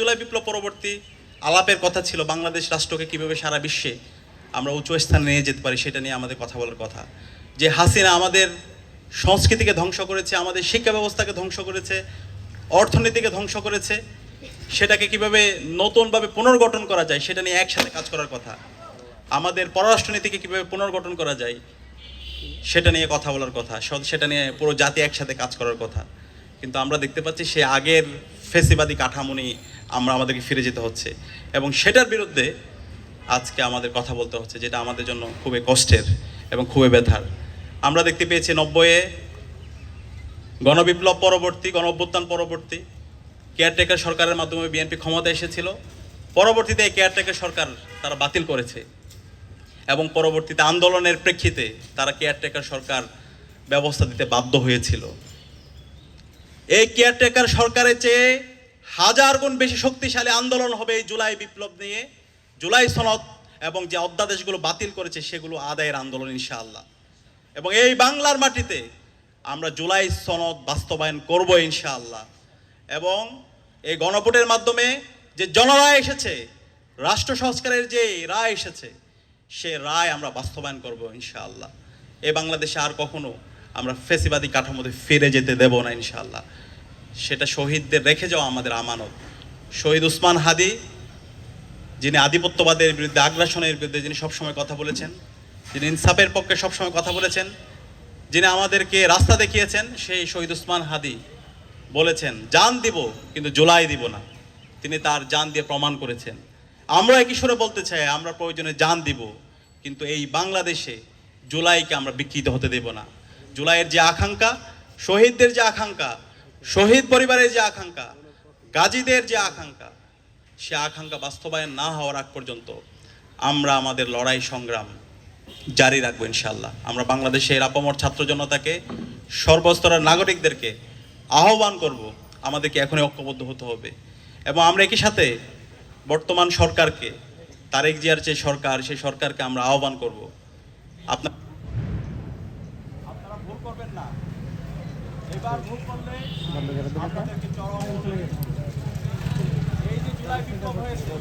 জুলাই বিপ্লব পরবর্তী আলাপের কথা ছিল বাংলাদেশ রাষ্ট্রকে কীভাবে সারা বিশ্বে আমরা উঁচু স্থানে নিয়ে যেতে পারি, সেটা নিয়ে আমাদের কথা বলার কথা। যে হাসিনা আমাদের সংস্কৃতিকে ধ্বংস করেছে, আমাদের শিক্ষা ব্যবস্থাকে ধ্বংস করেছে, অর্থনীতিকে ধ্বংস করেছে, সেটাকে কিভাবে নতুনভাবে পুনর্গঠন করা যায় সেটা নিয়ে একসাথে কাজ করার কথা। আমাদের পররাষ্ট্রনীতিকে কীভাবে পুনর্গঠন করা যায় সেটা নিয়ে কথা বলার কথা, সেটা নিয়ে পুরো জাতি একসাথে কাজ করার কথা। কিন্তু আমরা দেখতে পাচ্ছি সে আগের ফেসিবাদী কাঠামো নিয়ে আমাদেরকে ফিরে যেতে হচ্ছে, এবং সেটার বিরুদ্ধে আজকে আমাদের কথা বলতে হচ্ছে, যেটা আমাদের জন্য খুবই কষ্টের এবং খুবই ব্যথার। আমরা দেখতে পেয়েছি 90-এ গণবিপ্লব পরবর্তী, গণ অভ্যুত্থান পরবর্তী কেয়ারটেকার সরকারের মাধ্যমে বিএনপি ক্ষমতা এসেছিল। পরবর্তীতে এই কেয়ারটেকার সরকার তারা বাতিল করেছে, এবং পরবর্তীতে আন্দোলনের প্রেক্ষিতে তারা কেয়ারটেকার সরকার ব্যবস্থা দিতে বাধ্য হয়েছিল। এই কেয়ারটেকার সরকারের চেয়ে 1000 গুণ বেশি শক্তিশালী আন্দোলন হবে এই জুলাই বিপ্লব নিয়ে, জুলাই সনদ এবং যে অধ্যাদেশগুলো বাতিল করেছে সেগুলো আদায়ের আন্দোলন ইনশাআল্লাহ। এবং এই বাংলার মাটিতে আমরা জুলাই সনদ বাস্তবায়ন করব ইনশাআল্লাহ। এবং এই গণভোটের মাধ্যমে যে জনরায় এসেছে, রাষ্ট্র সংস্কারের যে রায় এসেছে, সে রায় আমরা বাস্তবায়ন করব ইনশাআল্লাহ। এই বাংলাদেশে আর কখনো আমরা ফেসিবাদী কাঠামোতে ফিরে যেতে দেব না ইনশাআল্লাহ। সেটা শহীদদের রেখে যাওয়া আমাদের আমানত। শহীদ উসমান হাদি, যিনি আধিপত্যবাদের বিরুদ্ধে, আগ্রাসনের বিরুদ্ধে যিনি সবসময় কথা বলেছেন, যিনি ইনসাফের পক্ষে সবসময় কথা বলেছেন, যিনি আমাদেরকে রাস্তা দেখিয়েছেন, সেই শহীদ উসমান হাদি বলেছেন জান দিব কিন্তু জুলাই দিব না। তিনি তার জান দিয়ে প্রমাণ করেছেন। আমরা একই সুরে বলতে চাই, আমরা প্রয়োজনে জান দিব, কিন্তু এই বাংলাদেশে জুলাইকে আমরা বিকৃত হতে দেব না। জুলাইয়ের যে আকাঙ্ক্ষা, শহীদদের যে আকাঙ্ক্ষা, শহীদ পরিবারের যে আকাঙ্ক্ষা, গাজীদের যে আকাঙ্ক্ষা, সে আকাঙ্ক্ষা বাস্তবায়ন না হওয়ার আগ পর্যন্ত আমরা আমাদের লড়াই সংগ্রাম জারি রাখবো ইনশাআল্লাহ। আমরা বাংলাদেশের আপামর ছাত্র জনতাকে, সর্বস্তরের নাগরিকদেরকে আহ্বান করব, আমাদেরকে এখনই ঐক্যবদ্ধ হতে হবে। এবং আমরা একই সাথে বর্তমান সরকারকে, তারেক জিয়ার যে সরকার, সেই সরকারকে আমরা আহ্বান করব, আপনারা ভুল করবেন না। এবার ভুল করলে আপনাদেরকে চরম এই যে জুলাই বিপ্লব হয়েছে,